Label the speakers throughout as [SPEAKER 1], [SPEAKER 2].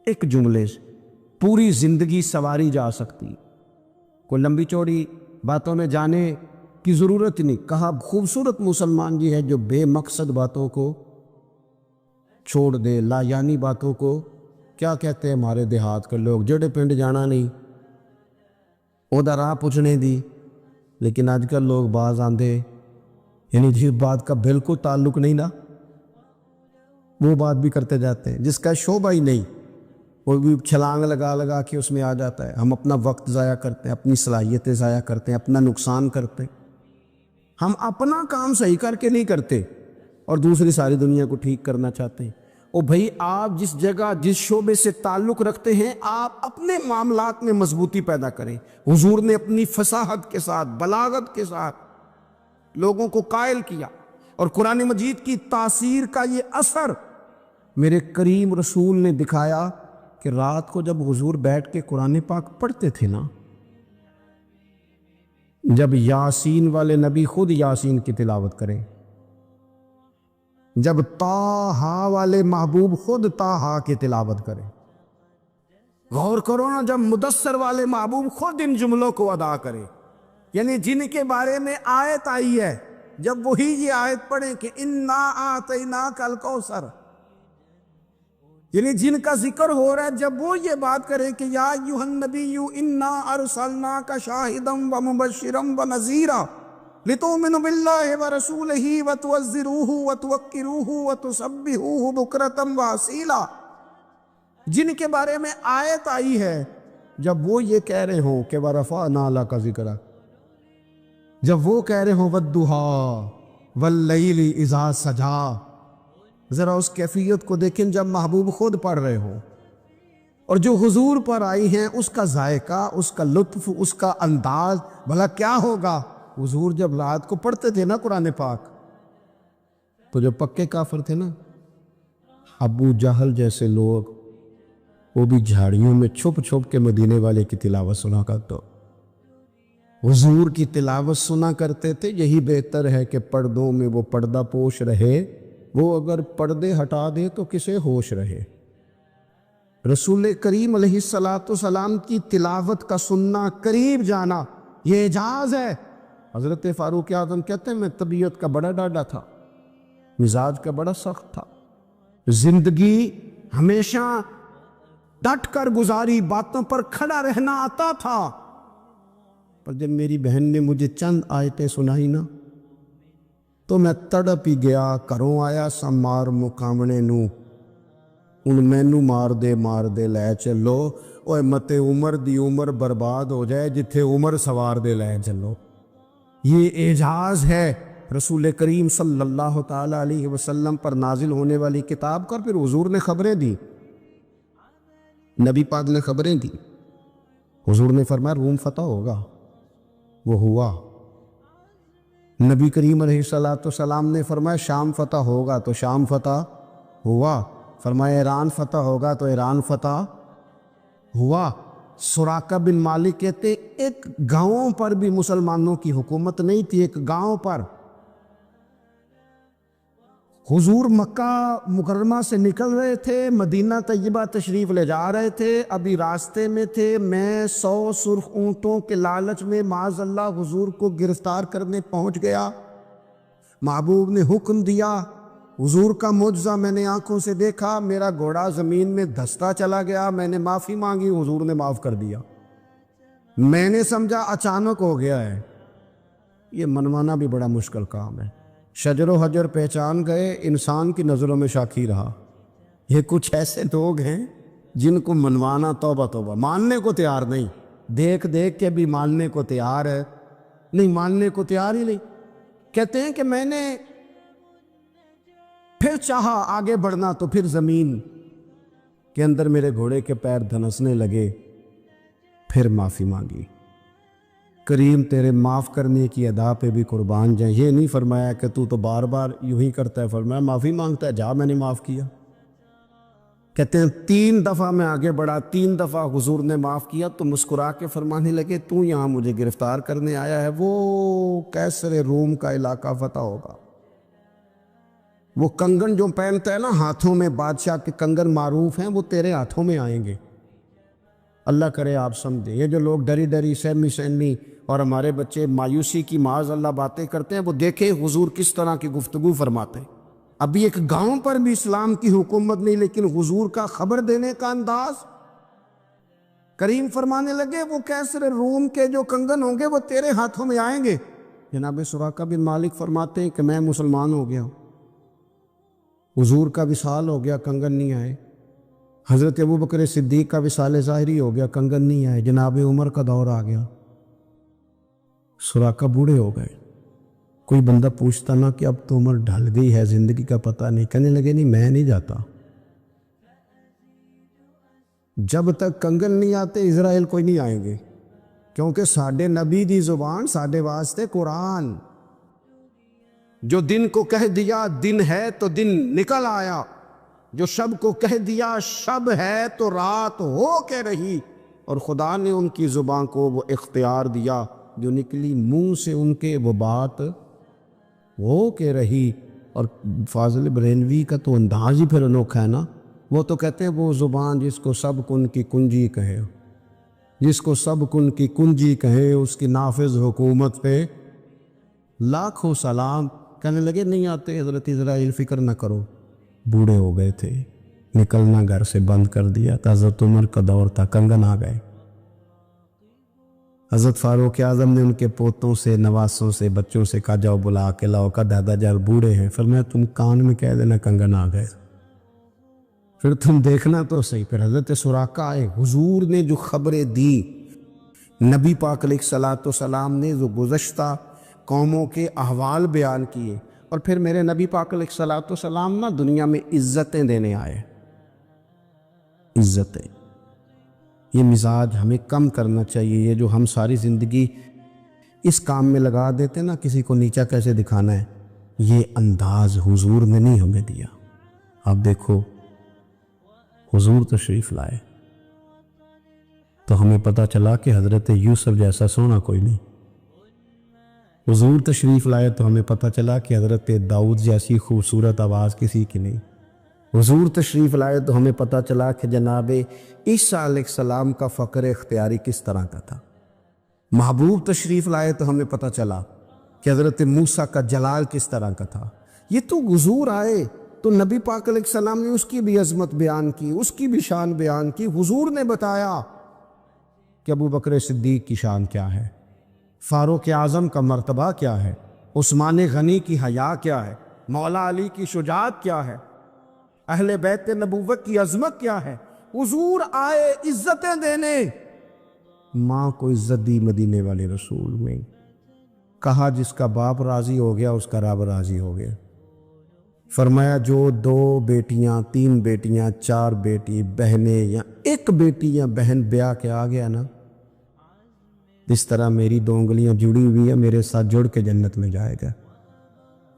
[SPEAKER 1] ایک جملے سے پوری زندگی سواری جا سکتی. کوئی لمبی چوڑی باتوں میں جانے کی ضرورت نہیں. کہا خوبصورت مسلمان جی ہے جو بے مقصد باتوں کو چھوڑ دے, لا یعنی باتوں کو. کیا کہتے ہیں ہمارے دیہات کے لوگ, جڑے پنڈ جانا نہیں اودا راہ پوچھنے دی. لیکن آج کل لوگ باز آندے یعنی جس بات کا بالکل تعلق نہیں نا وہ بات بھی کرتے جاتے ہیں, جس کا شعبہ ہی نہیں وہ بھی چھلانگ لگا لگا کے اس میں آ جاتا ہے. ہم اپنا وقت ضائع کرتے ہیں, اپنی صلاحیتیں ضائع کرتے ہیں, اپنا نقصان کرتے ہیں. ہم اپنا کام صحیح کر کے نہیں کرتے اور دوسری ساری دنیا کو ٹھیک کرنا چاہتے ہیں. او بھائی آپ جس جگہ جس شعبے سے تعلق رکھتے ہیں آپ اپنے معاملات میں مضبوطی پیدا کریں. حضور نے اپنی فصاحت کے ساتھ بلاغت کے ساتھ لوگوں کو قائل کیا, اور قرآن مجید کی تاثیر کا یہ اثر میرے کریم رسول نے دکھایا کہ رات کو جب حضور بیٹھ کے قرآن پاک پڑھتے تھے نا, جب یاسین والے نبی خود یاسین کی تلاوت کریں, جب طٰہٰ والے محبوب خود طٰہٰ کی تلاوت کریں, غور کرو نا جب مدثر والے محبوب خود ان جملوں کو ادا کریں, یعنی جن کے بارے میں آیت آئی ہے جب وہی یہ آیت پڑھیں کہ اِنَّا أَعْطَيْنَاكَ الْكَوْثَرَ, یعنی جن کا ذکر ہو رہا ہے جب وہ یہ بات کریں کہ یا ایھا النبی انا ارسلناک شاہدا ومبشرا ونذیرا لتؤمنوا باللہ ورسولہ وتعزروہ وتوقروہ وتسبحوہ بکرۃ واصیلا, جن کے بارے میں آیت آئی ہے جب وہ یہ کہہ رہے ہوں کہ ورفعنا لک ذکرک, جب وہ کہہ رہے ہوں والضحیٰ واللیل اذا سجا, ذرا اس کیفیت کو دیکھیں جب محبوب خود پڑھ رہے ہوں, اور جو حضور پر آئی ہیں اس کا ذائقہ, اس کا لطف, اس کا انداز بھلا کیا ہوگا. حضور جب رات کو پڑھتے تھے نا قرآن پاک تو جو پکے کافر تھے نا ابو جہل جیسے لوگ وہ بھی جھاڑیوں میں چھپ چھپ کے مدینے والے کی تلاوت سنا کرتے, حضور کی تلاوت سنا کرتے تھے. یہی بہتر ہے کہ پردوں میں وہ پردہ پوش رہے, وہ اگر پردے ہٹا دے تو کسے ہوش رہے. رسول کریم علیہ السلام کی تلاوت کا سننا, قریب جانا, یہ اعجاز ہے. حضرت فاروق اعظم کہتے ہیں میں طبیعت کا بڑا ڈاڈا تھا, مزاج کا بڑا سخت تھا, زندگی ہمیشہ ڈٹ کر گزاری, باتوں پر کھڑا رہنا آتا تھا, پر جب میری بہن نے مجھے چند آیتیں سنائی نا تو میں تڑپ ہی گیا. کروں آیا سا مار مقامنے نو ان مینو مار دے لے چلو, اوے متے عمر دی عمر برباد ہو جائے جتھے عمر سوار دے لے چلو. یہ اعجاز ہے رسول کریم صلی اللہ تعالی علیہ وسلم پر نازل ہونے والی کتاب کا. پھر حضور نے خبریں دی, نبی پاک نے خبریں دی. حضور نے فرمایا روم فتح ہوگا, وہ ہوا. نبی کریم علیہ السلام نے فرمایا شام فتح ہوگا تو شام فتح ہوا. فرمایا ایران فتح ہوگا تو ایران فتح ہوا. سراقہ بن مالک کہتے ایک گاؤں پر بھی مسلمانوں کی حکومت نہیں تھی, ایک گاؤں پر. حضور مکہ مکرمہ سے نکل رہے تھے, مدینہ طیبہ تشریف لے جا رہے تھے, ابھی راستے میں تھے. میں 100 سرخ اونٹوں کے لالچ میں معاذ اللہ حضور کو گرفتار کرنے پہنچ گیا. محبوب نے حکم دیا, حضور کا معجزہ میں نے آنکھوں سے دیکھا, میرا گھوڑا زمین میں دھستا چلا گیا. میں نے معافی مانگی, حضور نے معاف کر دیا. میں نے سمجھا اچانک ہو گیا ہے. یہ منوانا بھی بڑا مشکل کام ہے. شجر و حجر پہچان گئے, انسان کی نظروں میں شاکی رہا. یہ کچھ ایسے لوگ ہیں جن کو منوانا توبہ توبہ, ماننے کو تیار نہیں, دیکھ دیکھ کے بھی ماننے کو تیار ہے نہیں, ماننے کو تیار ہی نہیں. کہتے ہیں کہ میں نے پھر چاہا آگے بڑھنا تو پھر زمین کے اندر میرے گھوڑے کے پیر دھنسنے لگے, پھر معافی مانگی. کریم تیرے معاف کرنے کی ادا پہ بھی قربان جائیں. یہ نہیں فرمایا کہ تو بار بار یوں ہی کرتا ہے, فرمایا معافی مانگتا ہے جا میں نے معاف کیا. کہتے ہیں 3 دفعہ میں آگے بڑھا, 3 دفعہ حضور نے معاف کیا تو مسکرا کے فرمانے لگے تو یہاں مجھے گرفتار کرنے آیا ہے, وہ کیسر روم کا علاقہ فتح ہوگا, وہ کنگن جو پہنتا ہے نا ہاتھوں میں، بادشاہ کے کنگن معروف ہیں، وہ تیرے ہاتھوں میں آئیں گے۔ اللہ کرے آپ سمجھیں۔ یہ جو لوگ ڈری ڈری سہمی سہمی اور ہمارے بچے مایوسی کی معاذ اللہ باتیں کرتے ہیں، وہ دیکھیں حضور کس طرح کی گفتگو فرماتے ہیں۔ ابھی ایک گاؤں پر بھی اسلام کی حکومت نہیں، لیکن حضور کا خبر دینے کا انداز۔ کریم فرمانے لگے وہ کیسر روم کے جو کنگن ہوں گے وہ تیرے ہاتھوں میں آئیں گے۔ جناب سراقہ بن مالک فرماتے ہیں کہ میں مسلمان ہو گیا ہوں، حضور کا وصال ہو گیا، کنگن نہیں آئے۔ حضرت ابوبکر صدیق کا وصال ظاہری ہو گیا، کنگن نہیں آئے۔ جناب عمر کا دور آ گیا، سراقہ بوڑھے ہو گئے۔ کوئی بندہ پوچھتا نا کہ اب تو عمر ڈھل گئی ہے، زندگی کا پتہ نہیں، کہنے لگے نہیں میں نہیں جاتا، جب تک کنگن نہیں آتے اسرائیل کوئی نہیں آئیں گے، کیونکہ ساڈے نبی دی زبان ساڈے واسطے قرآن، جو دن کو کہہ دیا دن ہے تو دن نکل آیا، جو شب کو کہہ دیا شب ہے تو رات ہو کے رہی، اور خدا نے ان کی زبان کو وہ اختیار دیا، جو نکلی منہ سے ان کے وہ بات ہو کے رہی۔ اور فاضل بریلوی کا تو انداز ہی پھر انوکھا ہے نا، وہ تو کہتے ہیں وہ زبان جس کو سب کن کی کنجی کہے، جس کو سب کن کی کنجی کہے، اس کی نافذ حکومت پہ لاکھوں سلام۔ کہنے لگے نہیں آتے حضرت اسرائیل، فکر نہ کرو، بوڑھے ہو گئے تھے، نکلنا گھر سے بند کر دیا تھا، حضرت عمر کا دور تھا، کنگن آ گئے۔ حضرت فاروق اعظم نے ان کے پوتوں سے، نواسوں سے، بچوں سے کہا جاؤ بلا کے لاؤ، کا دادا جان بوڑھے ہیں، فرمایا تم کان میں کہہ دینا کنگن آ گئے، پھر تم دیکھنا تو صحیح۔ پھر حضرت سراقہ آئے، حضور نے جو خبریں دی، نبی پاک علیہ الصلوۃ والسلام نے جو گزشتہ قوموں کے احوال بیان کیے، اور پھر میرے نبی پاک علیہ الصلوۃ والسلام نا دنیا میں عزتیں دینے آئے، عزتیں۔ یہ مزاج ہمیں کم کرنا چاہیے، یہ جو ہم ساری زندگی اس کام میں لگا دیتے نا کسی کو نیچا کیسے دکھانا ہے، یہ انداز حضور نے نہیں ہمیں دیا۔ آپ دیکھو حضور تشریف لائے تو ہمیں پتہ چلا کہ حضرت یوسف جیسا سونا کوئی نہیں، حضور تشریف لائے تو ہمیں پتہ چلا کہ حضرت داؤد جیسی خوبصورت آواز کسی کی نہیں، حضور تشریف لائے تو ہمیں پتہ چلا کہ جناب عیسیٰ علیہ السلام کا فقر اختیاری کس طرح کا تھا، محبوب تشریف لائے تو ہمیں پتہ چلا کہ حضرت موسیٰ کا جلال کس طرح کا تھا۔ یہ تو حضور آئے تو نبی پاک علیہ السلام نے اس کی بھی عظمت بیان کی، اس کی بھی شان بیان کی۔ حضور نے بتایا کہ ابوبکر صدیق کی شان کیا ہے، فاروق اعظم کا مرتبہ کیا ہے، عثمان غنی کی حیا کیا ہے، مولا علی کی شجاعت کیا ہے، اہل بیت نبوت کی عظمت کیا ہے۔ حضور آئے عزتیں دینے، ماں کو عزت دی مدینے والے رسول میں، کہا جس کا باپ راضی ہو گیا اس کا رب راضی ہو گیا۔ فرمایا جو 2 بیٹیاں 3 بیٹیاں 4 بیٹی بہنیں یا ایک بیٹی یا بہن بیاہ کے آ گیا نا، اس طرح میری 2 انگلیاں جڑی ہوئی ہیں، میرے ساتھ جڑ کے جنت میں جائے گا۔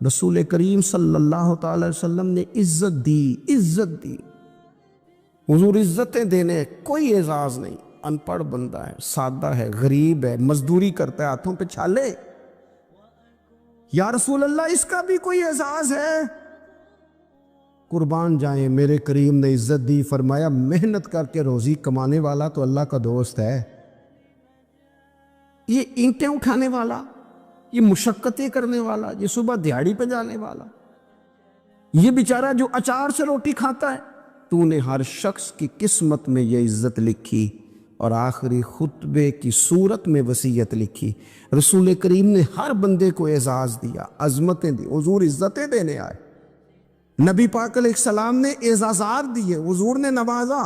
[SPEAKER 1] رسول کریم صلی اللہ تعالی وسلم نے عزت دی، عزت دی۔ حضور عزتیں دینے، کوئی اعزاز نہیں، ان پڑھ بندہ ہے، سادہ ہے، غریب ہے، مزدوری کرتا ہے، ہاتھوں پہ چھالے، یا رسول اللہ اس کا بھی کوئی اعزاز ہے؟ قربان جائیں، میرے کریم نے عزت دی، فرمایا محنت کر کے روزی کمانے والا تو اللہ کا دوست ہے، یہ اینٹیں اٹھانے والا، یہ مشقتیں کرنے والا، یہ صبح دیہڑی پہ جانے والا، یہ بیچارہ جو اچار سے روٹی کھاتا ہے، تو نے ہر شخص کی قسمت میں یہ عزت لکھی، اور آخری خطبے کی صورت میں وصیت لکھی۔ رسول کریم نے ہر بندے کو اعزاز دیا، عظمتیں دی، حضور عزتیں دینے آئے۔ نبی پاک علیہ السلام نے اعزازات دیے، حضور نے نوازا۔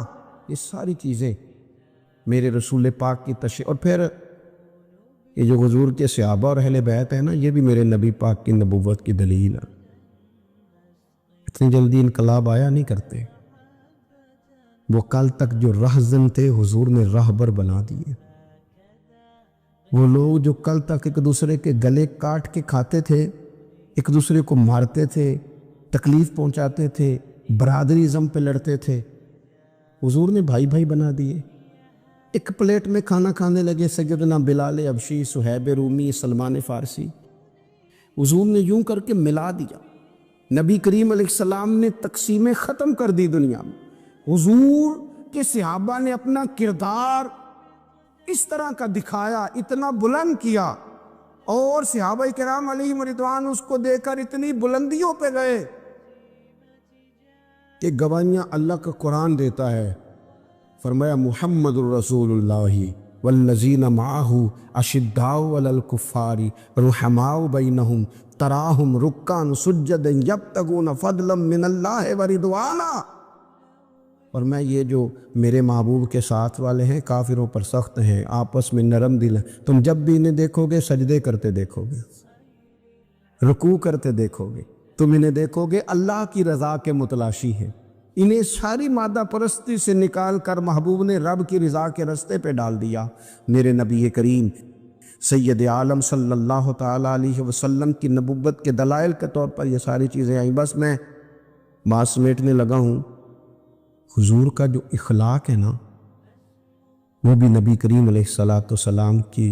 [SPEAKER 1] یہ ساری چیزیں میرے رسول پاک کی تشریف، اور پھر یہ جو حضور کے صحابہ اور اہل بیت ہے نا، یہ بھی میرے نبی پاک کی نبوت کی دلیل ہے۔ اتنی جلدی انقلاب آیا نہیں کرتے، وہ کل تک جو رہزن تھے حضور نے راہبر بنا دیے۔ وہ لوگ جو کل تک ایک دوسرے کے گلے کاٹ کے کھاتے تھے، ایک دوسرے کو مارتے تھے، تکلیف پہنچاتے تھے، برادری ازم پہ لڑتے تھے، حضور نے بھائی بھائی بنا دیے۔ ایک پلیٹ میں کھانا کھانے لگے، سیدنا بلال حبشی، صہیب رومی، سلمان فارسی، حضور نے یوں کر کے ملا دیا۔ نبی کریم علیہ السلام نے تقسیمیں ختم کر دی دنیا میں. حضور کے صحابہ نے اپنا کردار اس طرح کا دکھایا، اتنا بلند کیا، اور صحابہ کرام علیہم رضوان اس کو دیکھ کر اتنی بلندیوں پہ گئے کہ گواہیاں اللہ کا قرآن دیتا ہے. فرمایا محمد الرسول اللہ والذین معہ اشداء علی الکفار رحماء بینہم تراہم رکعا سجدا یبتغون فضلا من اللہ ورضوانا. اور میں یہ جو میرے محبوب کے ساتھ والے ہیں کافروں پر سخت ہیں، آپس میں نرم دل ہیں. تم جب بھی انہیں دیکھو گے سجدے کرتے دیکھو گے، رکوع کرتے دیکھو گے، تم انہیں دیکھو گے اللہ کی رضا کے متلاشی ہیں. انہیں ساری مادہ پرستی سے نکال کر محبوب نے رب کی رضا کے رستے پہ ڈال دیا. میرے نبی کریم سید عالم صلی اللہ تعالیٰ علیہ وسلم کی نبوت کے دلائل کے طور پر یہ ساری چیزیں آئیں. بس میں بات سمیٹنے لگا ہوں. حضور کا جو اخلاق ہے نا، وہ بھی نبی کریم علیہ السلام کی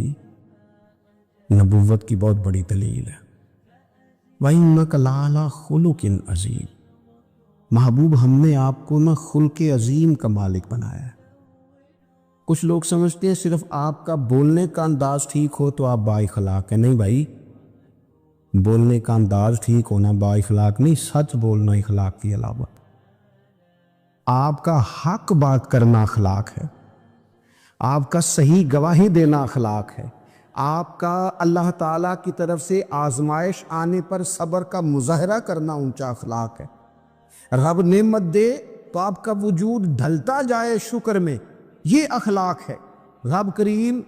[SPEAKER 1] نبوت کی بہت بڑی دلیل ہے. وَإِنَّكَ لَعَلَىٰ خُلُقٍ عَظِيمٍ. محبوب ہم نے آپ کو نا خلق عظیم کا مالک بنایا ہے. کچھ لوگ سمجھتے ہیں صرف آپ کا بولنے کا انداز ٹھیک ہو تو آپ با اخلاق ہیں. نہیں بھائی، بولنے کا انداز ٹھیک ہونا با اخلاق نہیں، سچ بولنا اخلاق کی علامت. آپ کا حق بات کرنا اخلاق ہے، آپ کا صحیح گواہی دینا اخلاق ہے، آپ کا اللہ تعالیٰ کی طرف سے آزمائش آنے پر صبر کا مظاہرہ کرنا اونچا اخلاق ہے. رب نعمت دے تو آپ کا وجود ڈھلتا جائے شکر میں، یہ اخلاق ہے. رب کریم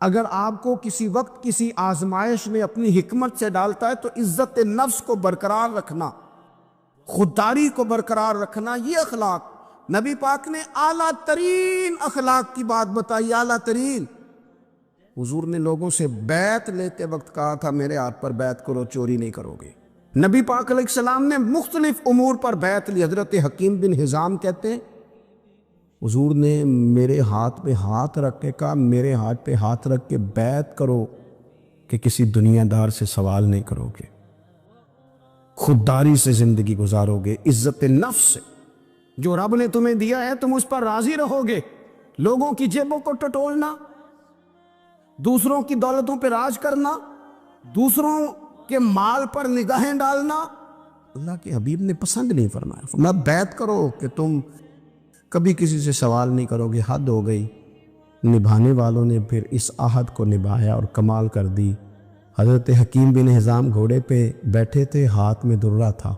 [SPEAKER 1] اگر آپ کو کسی وقت کسی آزمائش میں اپنی حکمت سے ڈالتا ہے تو عزت نفس کو برقرار رکھنا، خودداری کو برقرار رکھنا، یہ اخلاق. نبی پاک نے اعلیٰ ترین اخلاق کی بات بتائی، اعلیٰ ترین. حضور نے لوگوں سے بیعت لیتے وقت کہا تھا میرے ہاتھ پر بیعت کرو، چوری نہیں کرو گے. نبی پاک علیہ السلام نے مختلف امور پر بیعت لی. حضرت حکیم بن حزام کہتے ہیں حضور نے میرے ہاتھ پہ ہاتھ رکھ کے کہا میرے ہاتھ پہ ہاتھ رکھ کے بیعت کرو کہ کسی دنیا دار سے سوال نہیں کرو گے، خودداری سے زندگی گزارو گے، عزت نفس سے. جو رب نے تمہیں دیا ہے تم اس پر راضی رہو گے. لوگوں کی جیبوں کو ٹٹولنا، دوسروں کی دولتوں پہ راج کرنا، دوسروں کے مال پر نگاہیں ڈالنا اللہ کے حبیب نے پسند نہیں فرمایا. فرمایا بیعت کرو کہ تم کبھی کسی سے سوال نہیں کرو گے. حد ہو گئی. نبھانے والوں نے پھر اس عہد کو نبھایا اور کمال کر دی. حضرت حکیم بن حزام گھوڑے پہ بیٹھے تھے، ہاتھ میں درہ تھا،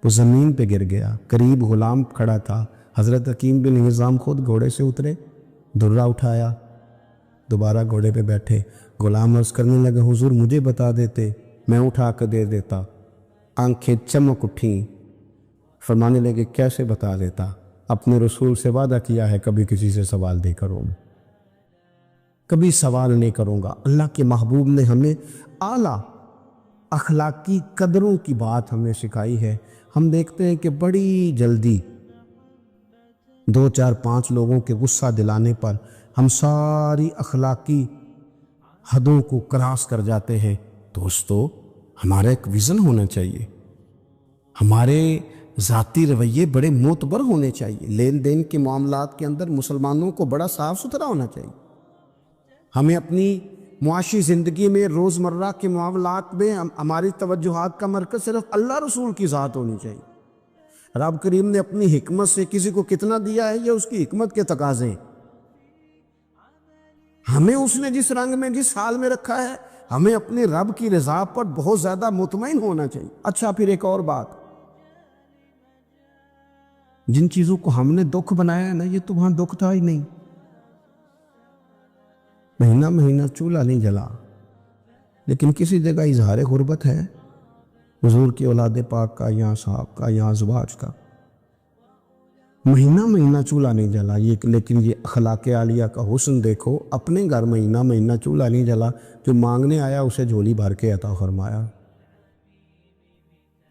[SPEAKER 1] وہ زمین پہ گر گیا. قریب غلام کھڑا تھا. حضرت حکیم بن حزام خود گھوڑے سے اترے، درہ اٹھایا، دوبارہ گھوڑے پہ بیٹھے. غلام عرض کرنے لگا حضور مجھے بتا دیتے، میں اٹھا کر دے دیتا. آنکھیں چمک اٹھیں. فرمانے لگے کیسے بتا دیتا؟ اپنے رسول سے وعدہ کیا ہے کبھی کسی سے سوال نہیں کروں، کبھی سوال نہیں کروں گا. اللہ کے محبوب نے ہمیں اعلیٰ اخلاقی قدروں کی بات ہمیں سکھائی ہے. ہم دیکھتے ہیں کہ بڑی جلدی 2 4 5 لوگوں کے غصہ دلانے پر ہم ساری اخلاقی حدوں کو کراس کر جاتے ہیں. دوستو ہمارا ایک ویژن ہونا چاہیے، ہمارے ذاتی رویے بڑے معتبر ہونے چاہیے. لین دین کے معاملات کے اندر مسلمانوں کو بڑا صاف ستھرا ہونا چاہیے. ہمیں اپنی معاشی زندگی میں روزمرہ کے معاملات میں ہماری توجہات کا مرکز صرف اللہ رسول کی ذات ہونی چاہیے. رب کریم نے اپنی حکمت سے کسی کو کتنا دیا ہے یہ اس کی حکمت کے تقاضے ہیں. ہمیں اس نے جس رنگ میں جس حال میں رکھا ہے ہمیں اپنے رب کی رضا پر بہت زیادہ مطمئن ہونا چاہیے. اچھا پھر ایک اور بات، جن چیزوں کو ہم نے دکھ بنایا ہے نا یہ تو وہاں دکھ تھا ہی نہیں. مہینہ مہینہ چولہا نہیں جلا، لیکن کسی جگہ اظہار غربت ہے حضور کی اولاد پاک کا یا صاحب کا یا ازواج کا. مہینہ مہینہ چولہا نہیں جلا لیکن یہ اخلاق عالیہ کا حسن دیکھو. اپنے گھر مہینہ مہینہ چولہا نہیں جلا، جو مانگنے آیا اسے جھولی بھر کے عطا فرمایا،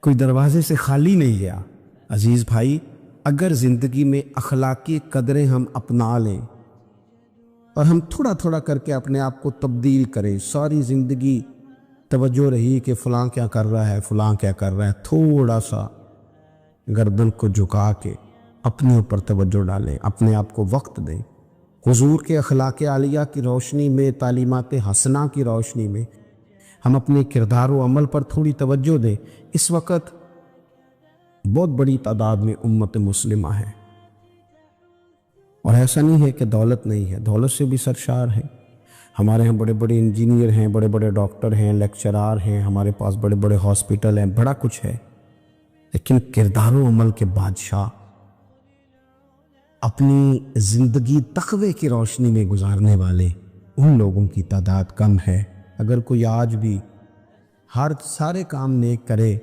[SPEAKER 1] کوئی دروازے سے خالی نہیں گیا. عزیز بھائی اگر زندگی میں اخلاقی قدریں ہم اپنا لیں اور ہم تھوڑا تھوڑا کر کے اپنے آپ کو تبدیل کریں، ساری زندگی
[SPEAKER 2] توجہ رہی کہ فلاں کیا کر رہا ہے، فلاں کیا کر رہا ہے، تھوڑا سا گردن کو جھکا کے اپنے اوپر توجہ ڈالیں، اپنے آپ کو وقت دیں۔ حضور کے اخلاق عالیہ کی روشنی میں، تعلیمات حسنہ کی روشنی میں ہم اپنے کردار و عمل پر تھوڑی توجہ دیں۔ اس وقت بہت بڑی تعداد میں امت مسلمہ ہے، اور ایسا نہیں ہے کہ دولت نہیں ہے، دولت سے بھی سرشار ہے۔ ہمارے ہاں بڑے بڑے انجینئر ہیں، بڑے بڑے ڈاکٹر ہیں، لیکچرار ہیں، ہمارے پاس بڑے بڑے ہاسپٹل ہیں، بڑا کچھ ہے، لیکن کردار و عمل کے بادشاہ، اپنی زندگی تقوی کی روشنی میں گزارنے والے، ان لوگوں کی تعداد کم ہے۔ اگر کوئی آج بھی سارے کام نیک کرے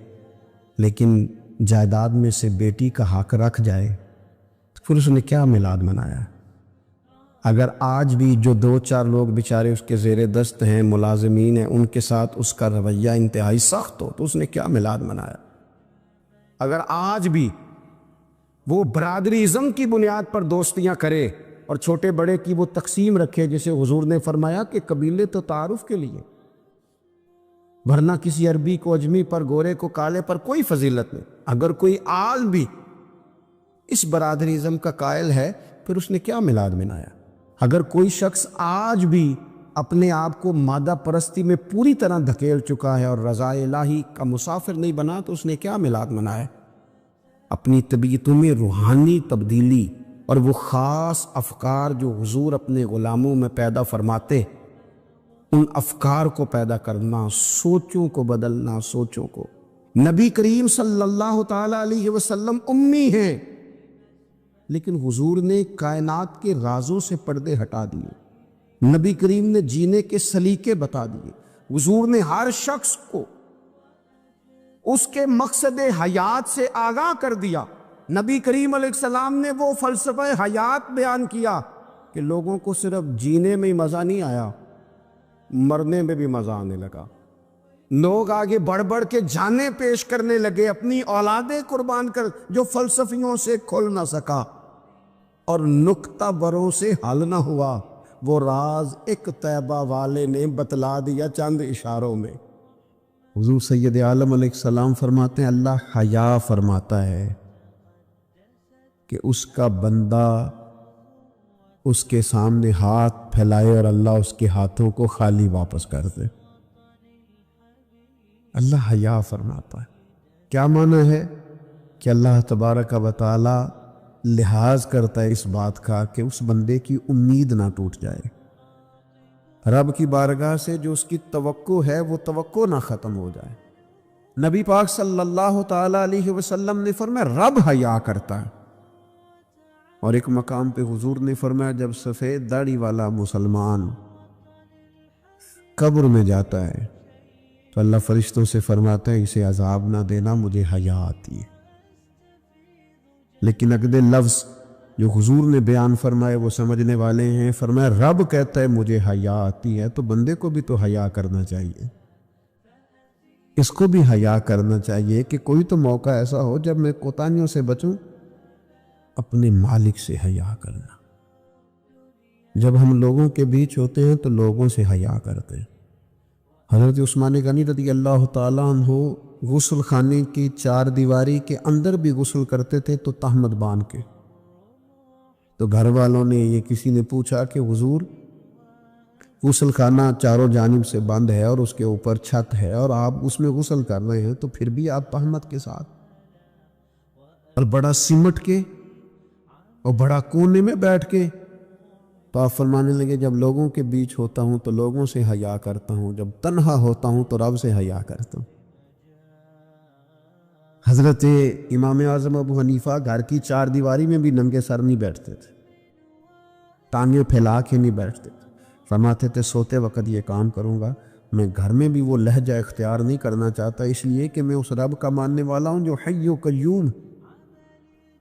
[SPEAKER 2] لیکن جائیداد میں سے بیٹی کا حق رکھ جائے تو پھر اس نے کیا میلاد منایا؟ اگر آج بھی جو 2-4 لوگ بیچارے اس کے زیر دست ہیں، ملازمین ہیں، ان کے ساتھ اس کا رویہ انتہائی سخت ہو تو اس نے کیا میلاد منایا؟ اگر آج بھی وہ برادری ازم کی بنیاد پر دوستیاں کرے اور چھوٹے بڑے کی وہ تقسیم رکھے، جسے حضور نے فرمایا کہ قبیلے تو تعارف کے لیے، ورنہ کسی عربی کو اجمی پر، گورے کو کالے پر کوئی فضیلت نہیں۔ اگر کوئی آج بھی اس برادری ازم کا قائل ہے پھر اس نے کیا میلاد منایا؟ اگر کوئی شخص آج بھی اپنے آپ کو مادہ پرستی میں پوری طرح دھکیل چکا ہے اور رضا الہی کا مسافر نہیں بنا تو اس نے کیا میلاد منایا؟ اپنی طبیعتوں میں روحانی تبدیلی اور وہ خاص افکار جو حضور اپنے غلاموں میں پیدا فرماتے، ان افکار کو پیدا کرنا، سوچوں کو بدلنا، سوچوں کو۔ نبی کریم صلی اللہ تعالیٰ علیہ وسلم امی ہیں، لیکن حضور نے کائنات کے رازوں سے پردے ہٹا دیے، نبی کریم نے جینے کے سلیقے بتا دیے، حضور نے ہر شخص کو اس کے مقصد حیات سے آگاہ کر دیا۔ نبی کریم علیہ السلام نے وہ فلسفہ حیات بیان کیا کہ لوگوں کو صرف جینے میں ہی مزہ نہیں آیا، مرنے میں بھی مزہ آنے لگا۔ لوگ آگے بڑھ بڑھ کے جانیں پیش کرنے لگے، اپنی اولادیں قربان کر، جو فلسفیوں سے کھل نہ سکا اور نکتہ بروں سے حل نہ ہوا، وہ راز ایک طیبہ والے نے بتلا دیا چند اشاروں میں۔ حضور سید عالم علیہ السلام فرماتے ہیں اللہ حیا فرماتا ہے کہ اس کا بندہ اس کے سامنے ہاتھ پھیلائے اور اللہ اس کے ہاتھوں کو خالی واپس کر دے۔ اللہ حیا فرماتا ہے۔ کیا معنی ہے؟ کہ اللہ تبارک و تعالی لحاظ کرتا ہے اس بات کا کہ اس بندے کی امید نہ ٹوٹ جائے، رب کی بارگاہ سے جو اس کی توقع ہے وہ توقع نہ ختم ہو جائے۔ نبی پاک صلی اللہ تعالیٰ علیہ وسلم نے فرمایا رب حیا کرتا ہے، اور ایک مقام پہ حضور نے فرمایا جب سفید داڑھی والا مسلمان قبر میں جاتا ہے تو اللہ فرشتوں سے فرماتا ہے اسے عذاب نہ دینا، مجھے حیا آتی ہے۔ لیکن اگلے لفظ جو حضور نے بیان فرمائے وہ سمجھنے والے ہیں، فرمایا رب کہتا ہے مجھے حیا آتی ہے، تو بندے کو بھی تو حیا کرنا چاہیے، اس کو بھی حیا کرنا چاہیے کہ کوئی تو موقع ایسا ہو جب میں کوتاہیوں سے بچوں۔ اپنے مالک سے حیا کرنا، جب ہم لوگوں کے بیچ ہوتے ہیں تو لوگوں سے حیا کرتے ہیں۔ حضرت عثمان غنی رضی اللہ تعالیٰ عنہ غسل خانے کی 4 دیواری کے اندر بھی غسل کرتے تھے تو تہمت باندھ کے۔ تو گھر والوں نے، یہ کسی نے پوچھا کہ حضور غسل خانہ چاروں جانب سے بند ہے اور اس کے اوپر چھت ہے اور آپ اس میں غسل کر رہے ہیں تو پھر بھی آپ تہمت کے ساتھ، اور بڑا سمٹ کے اور بڑا کونے میں بیٹھ کے۔ تو آپ فرمانے لگے جب لوگوں کے بیچ ہوتا ہوں تو لوگوں سے حیا کرتا ہوں، جب تنہا ہوتا ہوں تو رب سے حیا کرتا ہوں۔ حضرت امام اعظم ابو حنیفہ گھر کی 4 دیواری میں بھی ننگے سر نہیں بیٹھتے تھے، ٹانگیں پھیلا کے نہیں بیٹھتے تھے، فرماتے تھے سوتے وقت یہ کام کروں گا، میں گھر میں بھی وہ لہجہ اختیار نہیں کرنا چاہتا، اس لیے کہ میں اس رب کا ماننے والا ہوں جو حی و قیوم،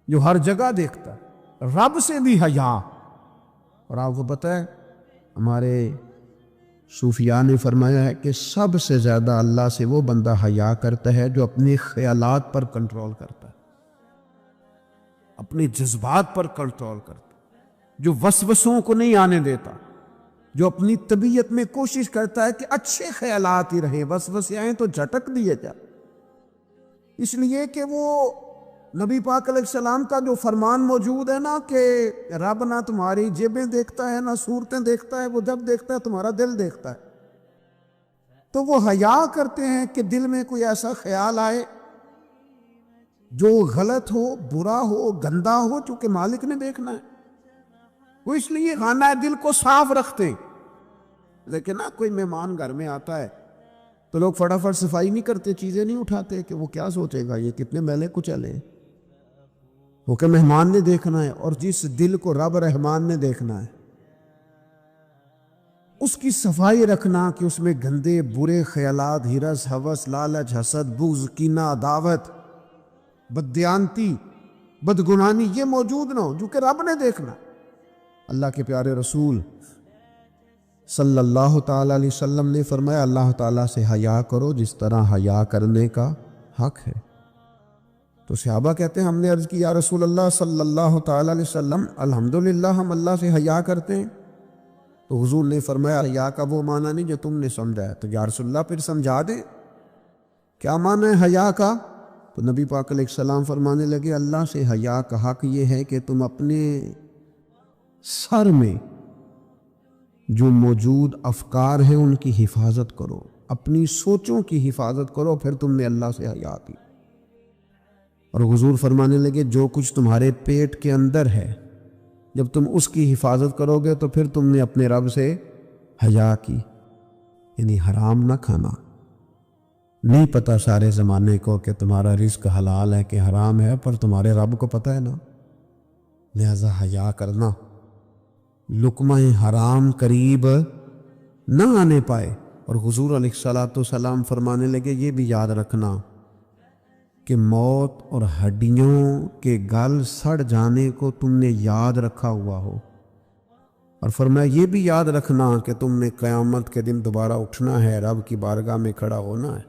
[SPEAKER 2] جو ہر جگہ دیکھتا ہے، رب سے بھی حیا۔ اور آپ کو پتہ ہے ہمارے صوفیاء نے فرمایا ہے کہ سب سے زیادہ اللہ سے وہ بندہ حیا کرتا ہے جو اپنے خیالات پر کنٹرول کرتا ہے، اپنے جذبات پر کنٹرول کرتا ہے، جو وسوسوں کو نہیں آنے دیتا، جو اپنی طبیعت میں کوشش کرتا ہے کہ اچھے خیالات ہی رہیں، وسوسے آئیں تو جھٹک دیے جائے، اس لیے کہ وہ نبی پاک علیہ السلام کا جو فرمان موجود ہے نا کہ رب نہ تمہاری جیبیں دیکھتا ہے نہ صورتیں دیکھتا ہے، وہ جب دیکھتا ہے تمہارا دل دیکھتا ہے. تو وہ حیا کرتے ہیں کہ دل میں کوئی ایسا خیال آئے جو غلط ہو، برا ہو، گندا ہو، چونکہ مالک نے دیکھنا ہے. وہ اس لیے خانہ دل کو صاف رکھتے ہیں. لیکن نہ کوئی مہمان گھر میں آتا ہے تو لوگ فٹافٹ صفائی نہیں کرتے، چیزیں نہیں اٹھاتے کہ وہ کیا سوچے گا، یہ کتنے میلے کچیلے ہیں. وہ کہ مہمان نے دیکھنا ہے، اور جس دل کو رب رحمان نے دیکھنا ہے اس کی صفائی رکھنا کہ اس میں گندے برے خیالات، ہرس، ہوس، لالچ، حسد، بغض، کینہ، عداوت، بددیانتی، بدگمانی یہ موجود نہ ہو، جو کہ رب نے دیکھنا. اللہ کے پیارے رسول صلی اللہ تعالیٰ علیہ وسلم نے فرمایا اللہ تعالیٰ سے حیا کرو جس طرح حیا کرنے کا حق ہے. تو صحابہ کہتے ہیں ہم نے عرض کی یا رسول اللہ صلی اللہ تعالیٰ علیہ وسلم الحمدللہ ہم اللہ سے حیا کرتے ہیں. تو حضور نے فرمایا حیا کا وہ معنی نہیں جو تم نے سمجھا ہے. تو یا رسول اللہ پھر سمجھا دیں کیا معنی ہے حیا کا. تو نبی پاک علیہ السلام فرمانے لگے اللہ سے حیا کا حق یہ ہے کہ تم اپنے سر میں جو موجود افکار ہیں ان کی حفاظت کرو، اپنی سوچوں کی حفاظت کرو، پھر تم نے اللہ سے حیا کی. اور حضور فرمانے لگے جو کچھ تمہارے پیٹ کے اندر ہے جب تم اس کی حفاظت کرو گے تو پھر تم نے اپنے رب سے حیا کی. یعنی حرام نہ کھانا. نہیں پتہ سارے زمانے کو کہ تمہارا رزق حلال ہے کہ حرام ہے، پر تمہارے رب کو پتہ ہے نا، لہذا حیا کرنا، لقمہ حرام قریب نہ آنے پائے. اور حضور علیہ الصلوۃ والسلام فرمانے لگے یہ بھی یاد رکھنا کہ موت اور ہڈیوں کے گل سڑ جانے کو تم نے یاد رکھا ہوا ہو، اور فرمایا یہ بھی یاد رکھنا کہ تم نے قیامت کے دن دوبارہ اٹھنا ہے، رب کی بارگاہ میں کھڑا ہونا ہے.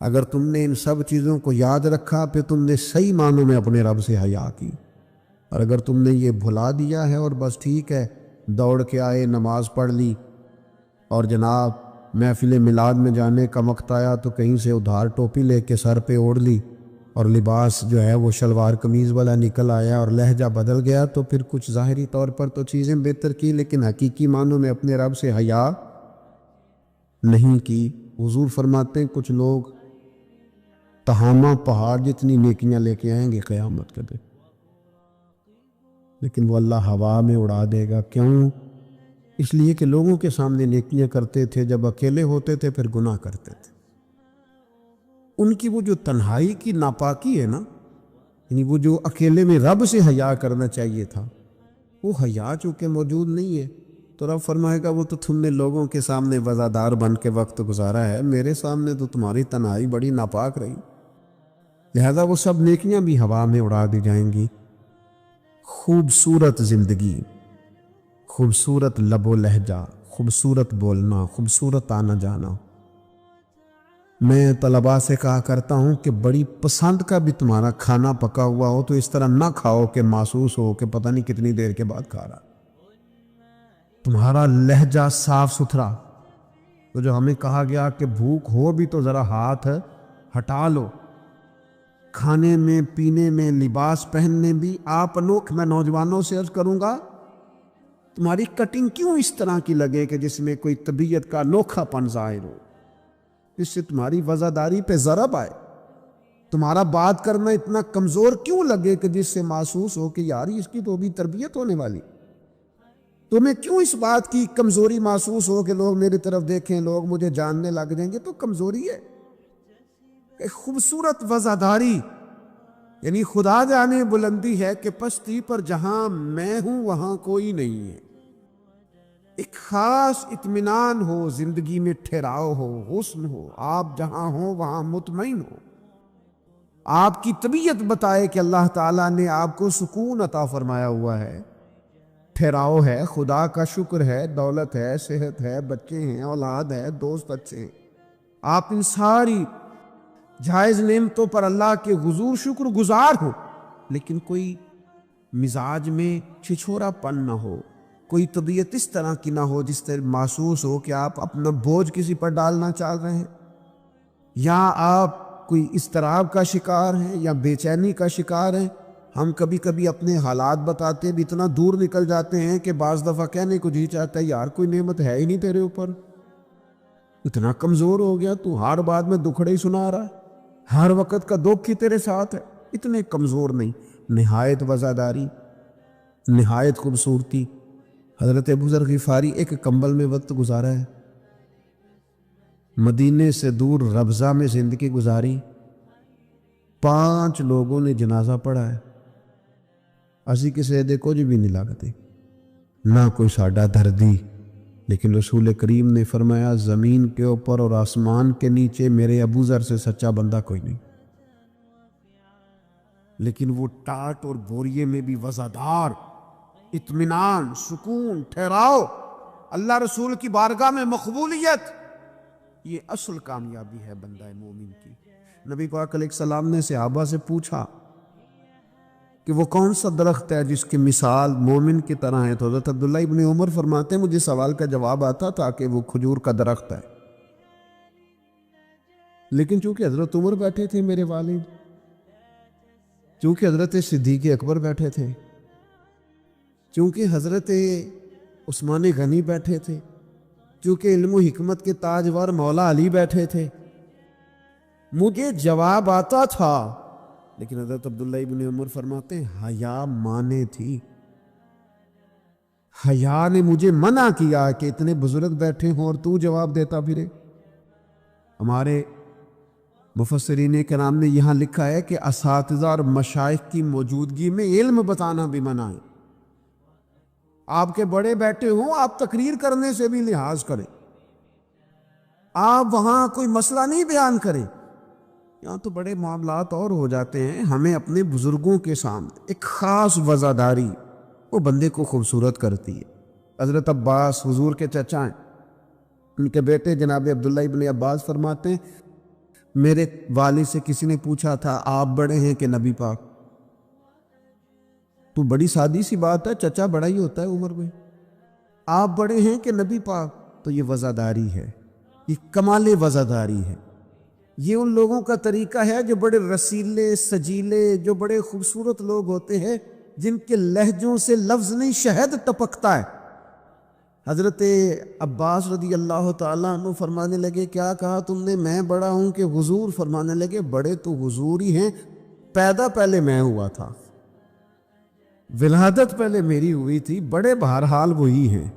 [SPEAKER 2] اگر تم نے ان سب چیزوں کو یاد رکھا پھر تم نے صحیح معنوں میں اپنے رب سے حیا کی. اور اگر تم نے یہ بھلا دیا ہے اور بس ٹھیک ہے دوڑ کے آئے، نماز پڑھ لی، اور جناب محفل میلاد میں جانے کا وقت آیا تو کہیں سے ادھار ٹوپی لے کے سر پہ اوڑھ لی اور لباس جو ہے وہ شلوار قمیض والا نکل آیا اور لہجہ بدل گیا، تو پھر کچھ ظاہری طور پر تو چیزیں بہتر کی لیکن حقیقی معنوں میں اپنے رب سے حیا نہیں کی. حضور فرماتے ہیں کچھ لوگ تہامہ پہاڑ جتنی نیکیاں لے کے آئیں گے قیامت کے دن، لیکن وہ اللہ ہوا میں اڑا دے گا. کیوں؟ اس لیے کہ لوگوں کے سامنے نیکیاں کرتے تھے، جب اکیلے ہوتے تھے پھر گناہ کرتے تھے. ان کی وہ جو تنہائی کی ناپاکی ہے نا، یعنی وہ جو اکیلے میں رب سے حیا کرنا چاہیے تھا، وہ حیا چونکہ موجود نہیں ہے تو رب فرمائے گا وہ تو تم نے لوگوں کے سامنے وزادار بن کے وقت گزارا ہے، میرے سامنے تو تمہاری تنہائی بڑی ناپاک رہی، لہذا وہ سب نیکیاں بھی ہوا میں اڑا دی جائیں گی. خوبصورت زندگی، خوبصورت لب و لہجہ، خوبصورت بولنا، خوبصورت آنا جانا. میں طلباء سے کہا کرتا ہوں کہ بڑی پسند کا بھی تمہارا کھانا پکا ہوا ہو تو اس طرح نہ کھاؤ کہ محسوس ہو کہ پتہ نہیں کتنی دیر کے بعد کھا رہا. تمہارا لہجہ صاف ستھرا، تو جو ہمیں کہا گیا کہ بھوک ہو بھی تو ذرا ہاتھ ہٹا لو، کھانے میں، پینے میں، لباس پہننے بھی. آپ انوکھ میں نوجوانوں سے عرض کروں گا تمہاری کٹنگ کیوں اس طرح کی لگے کہ جس میں کوئی طبیعت کا انوکھا پن ظاہر ہو، جس سے تمہاری وزاداری پہ ضرب آئے. تمہارا بات کرنا اتنا کمزور کیوں لگے کہ جس سے محسوس ہو کہ یار اس کی تو بھی تربیت ہونے والی. تمہیں کیوں اس بات کی کمزوری محسوس ہو کہ لوگ میری طرف دیکھیں، لوگ مجھے جاننے لگ جائیں گے. تو کمزوری ہے. ایک خوبصورت وزاداری، یعنی خدا جانے بلندی ہے کہ پستی پر جہاں میں ہوں وہاں کوئی نہیں ہے. ایک خاص اطمینان ہو، زندگی میں ٹھہراؤ ہو، حسن ہو، آپ جہاں ہو وہاں مطمئن ہو. آپ کی طبیعت بتائے کہ اللہ تعالیٰ نے آپ کو سکون عطا فرمایا ہوا ہے، ٹھہراؤ ہے، خدا کا شکر ہے، دولت ہے، صحت ہے، بچے ہیں، اولاد ہے، دوست اچھے ہیں. آپ ان ساری جائز نعمتوں پر اللہ کے حضور شکر گزار ہو، لیکن کوئی مزاج میں چھچھورا پن نہ ہو، کوئی طبیعت اس طرح کی نہ ہو جس سے محسوس ہو کہ آپ اپنا بوجھ کسی پر ڈالنا چاہ رہے ہیں، یا آپ کوئی اضطراب کا شکار ہیں یا بے چینی کا شکار ہیں۔ ہم کبھی کبھی اپنے حالات بتاتے بھی اتنا دور نکل جاتے ہیں کہ بعض دفعہ کہنے کو جی چاہتا ہے یار کوئی نعمت ہے ہی نہیں تیرے اوپر، اتنا کمزور ہو گیا تو ہر بات میں دکھڑے ہی سنا رہا ہے، ہر وقت کا دکھ ہی تیرے ساتھ ہے۔ اتنے کمزور نہیں، نہایت وزاداری، نہایت خوبصورتی۔ حضرت ابو ذر غفاری ایک کمبل میں وقت گزارا ہے، مدینے سے دور ربضہ میں زندگی گزاری، 5 لوگوں نے جنازہ پڑھا ہے، اسی کسی دے کچھ بھی نہیں لگتے، نہ کوئی ساڈا دردی، لیکن رسول کریم نے فرمایا زمین کے اوپر اور آسمان کے نیچے میرے ابو ذر سے سچا بندہ کوئی نہیں۔ لیکن وہ ٹاٹ اور بوریے میں بھی وزادار، اطمینان، سکون، ٹھہراؤ، اللہ رسول کی بارگاہ میں مقبولیت، یہ اصل کامیابی ہے بندہ مومن کی۔ نبی پاک علیہ السلام نے صحابہ سے پوچھا کہ وہ کون سا درخت ہے جس کی مثال مومن کی طرح ہے، تو حضرت عبداللہ ابن عمر فرماتے ہیں مجھے سوال کا جواب آتا تھا کہ وہ کھجور کا درخت ہے، لیکن چونکہ حضرت عمر بیٹھے تھے میرے والد، چونکہ حضرت صدیق اکبر بیٹھے تھے، چونکہ حضرت عثمان غنی بیٹھے تھے، چونکہ علم و حکمت کے تاجور مولا علی بیٹھے تھے، مجھے جواب آتا تھا، لیکن حضرت عبداللہ ابن عمر فرماتے ہیں حیا مانے تھی، حیا نے مجھے منع کیا کہ اتنے بزرگ بیٹھے ہوں اور تو جواب دیتا پھرے۔ ہمارے مفسرین کرام نے یہاں لکھا ہے کہ اساتذہ اور مشائخ کی موجودگی میں علم بتانا بھی منع ہے۔ آپ کے بڑے بیٹھے ہوں، آپ تقریر کرنے سے بھی لحاظ کریں، آپ وہاں کوئی مسئلہ نہیں بیان کریں، یہاں تو بڑے معاملات اور ہو جاتے ہیں۔ ہمیں اپنے بزرگوں کے سامنے ایک خاص وزاداری وہ بندے کو خوبصورت کرتی ہے۔ حضرت عباس حضور کے چچا ہیں، ان کے بیٹے جناب عبداللہ ابن عباس فرماتے ہیں میرے والد سے کسی نے پوچھا تھا آپ بڑے ہیں کہ نبی پاک؟ تو بڑی سادی سی بات ہے، چچا بڑا ہی ہوتا ہے عمر میں، آپ بڑے ہیں کہ نبی پاک؟ تو یہ وزاداری ہے، یہ کمال وزاداری ہے۔ یہ ان لوگوں کا طریقہ ہے جو بڑے رسیلے سجیلے، جو بڑے خوبصورت لوگ ہوتے ہیں، جن کے لہجوں سے لفظ نہیں شہد ٹپکتا ہے۔ حضرت عباس رضی اللہ تعالیٰ عنہ فرمانے لگے کیا کہا تم نے؟ میں بڑا ہوں کہ حضور؟ فرمانے لگے بڑے تو حضور ہی ہیں، پیدا پہلے میں ہوا تھا، ولادت پہلے میری ہوئی تھی، بڑے بہرحال وہی ہیں،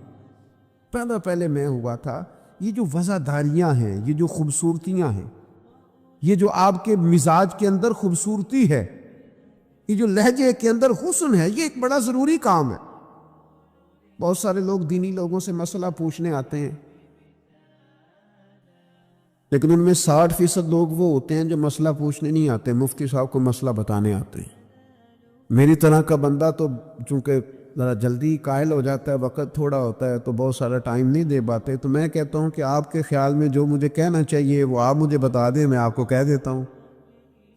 [SPEAKER 2] پیدا پہلے میں ہوا تھا۔ یہ جو وزاداریاں ہیں، یہ جو خوبصورتیاں ہیں، یہ جو آپ کے مزاج کے اندر خوبصورتی ہے، یہ جو لہجے کے اندر حسن ہے، یہ ایک بڑا ضروری کام ہے۔ بہت سارے لوگ دینی لوگوں سے مسئلہ پوچھنے آتے ہیں، لیکن ان میں 60% لوگ وہ ہوتے ہیں جو مسئلہ پوچھنے نہیں آتے، مفتی صاحب کو مسئلہ بتانے آتے ہیں۔ میری طرح کا بندہ تو چونکہ ذرا جلدی قائل ہو جاتا ہے، وقت تھوڑا ہوتا ہے تو بہت سارا ٹائم نہیں دے پاتے، تو میں کہتا ہوں کہ آپ کے خیال میں جو مجھے کہنا چاہیے وہ آپ مجھے بتا دیں، میں آپ کو کہہ دیتا ہوں،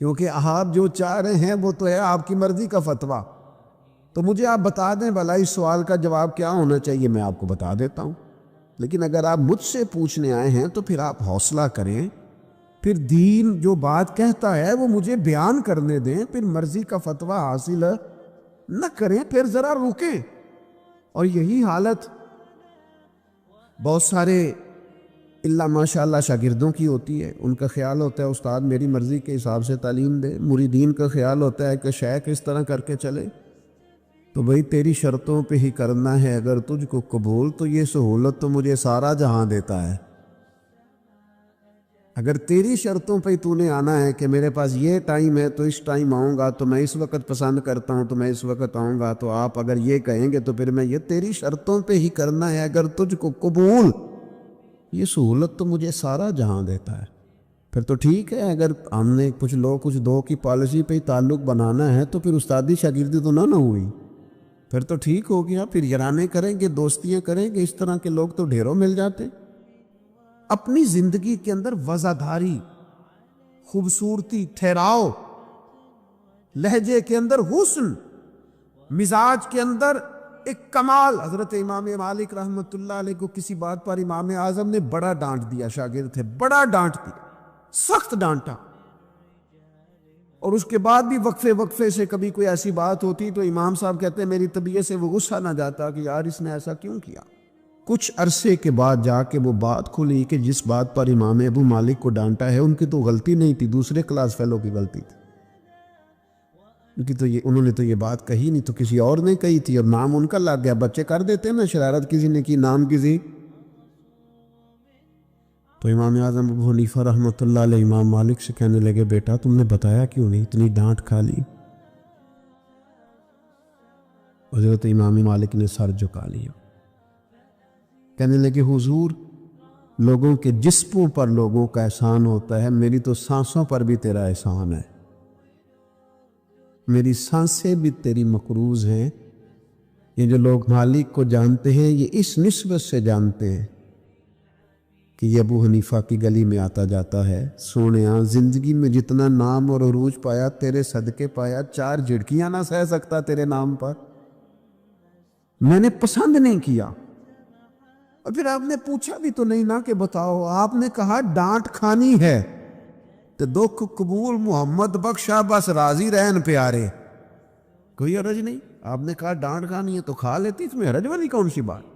[SPEAKER 2] کیونکہ آپ جو چاہ رہے ہیں وہ تو ہے آپ کی مرضی کا فتویٰ، تو مجھے آپ بتا دیں بھلا اس سوال کا جواب کیا ہونا چاہیے، میں آپ کو بتا دیتا ہوں۔ لیکن اگر آپ مجھ سے پوچھنے آئے ہیں تو پھر آپ حوصلہ کریں، پھر دین جو بات کہتا ہے وہ مجھے بیان کرنے دیں، پھر مرضی کا فتویٰ حاصل نہ کریں، پھر ذرا رکیں۔ اور یہی حالت بہت سارے اللہ ماشاء اللہ شاگردوں کی ہوتی ہے، ان کا خیال ہوتا ہے استاد میری مرضی کے حساب سے تعلیم دے، مریدین کا خیال ہوتا ہے کہ شیخ اس طرح کر کے چلے، تو بھئی تیری شرطوں پہ ہی کرنا ہے، اگر تجھ کو قبول تو یہ سہولت تو مجھے سارا جہاں دیتا ہے۔ اگر تیری شرطوں پہ تو نے آنا ہے کہ میرے پاس یہ ٹائم ہے تو اس ٹائم آؤں گا، تو میں اس وقت پسند کرتا ہوں تو میں اس وقت آؤں گا، تو آپ اگر یہ کہیں گے تو پھر میں یہ تیری شرطوں پہ ہی کرنا ہے، اگر تجھ کو قبول، یہ سہولت تو مجھے سارا جہاں دیتا ہے۔ پھر تو ٹھیک ہے، اگر ہم نے کچھ لوگ کچھ دو کی پالیسی پہ ہی تعلق بنانا ہے تو پھر استادی شاگردی تو نہ ہوئی، پھر تو ٹھیک ہو گیا، پھر یارانے کریں گے، دوستیاں کریں گے، اس طرح کے لوگ تو ڈھیروں مل جاتے۔ اپنی زندگی کے اندر وزاداری، خوبصورتی، ٹھہراؤ، لہجے کے اندر حسن، مزاج کے اندر ایک کمال، حضرت امام مالک رحمۃ اللہ علیہ کو کسی بات پر امام اعظم نے بڑا ڈانٹ دیا، شاگرد تھے، بڑا ڈانٹ دیا، سخت ڈانٹا، اور اس کے بعد بھی وقفے سے کبھی کوئی ایسی بات ہوتی تو امام صاحب کہتے ہیں میری طبیعت سے وہ غصہ نہ جاتا کہ یار اس نے ایسا کیوں کیا۔ کچھ عرصے کے بعد جا کے وہ بات کھلی کہ جس بات پر امام ابو مالک کو ڈانٹا ہے ان کی تو غلطی نہیں تھی، دوسرے کلاس فیلو کی غلطی تھی، انہوں نے تو یہ بات کہی نہیں، تو کسی اور نے کہی تھی اور نام ان کا لگ گیا۔ بچے کر دیتے ہیں نا شرارت، کسی نے کی نام کسی، تو امام اعظم ابو حنیفہ رحمۃ اللہ علیہ امام مالک سے کہنے لگے بیٹا تم نے بتایا کیوں نہیں، اتنی ڈانٹ کھا لی؟ حضرت امام مالک نے سر جھکا لیا، کہنے لگے حضور لوگوں کے جسموں پر لوگوں کا احسان ہوتا ہے، میری تو سانسوں پر بھی تیرا احسان ہے، میری سانسیں بھی تیری مقروض ہیں۔ یہ جو لوگ مالک کو جانتے ہیں یہ اس نسبت سے جانتے ہیں کہ یہ ابو حنیفہ کی گلی میں آتا جاتا ہے، سونیاں زندگی میں جتنا نام اور عروج پایا تیرے صدقے پایا، 4 جھڑکیاں نہ سہ سکتا تیرے نام پر، میں نے پسند نہیں کیا۔ اور پھر آپ نے پوچھا بھی تو نہیں نا کہ بتاؤ، آپ نے کہا ڈانٹ کھانی ہے تو دکھ قبول محمد بخشا بس راضی رہن پیارے، کوئی حرج نہیں۔ آپ نے کہا ڈانٹ کھانی ہے تو کھا لیتی، اس میں حرج والی کون سی بات؟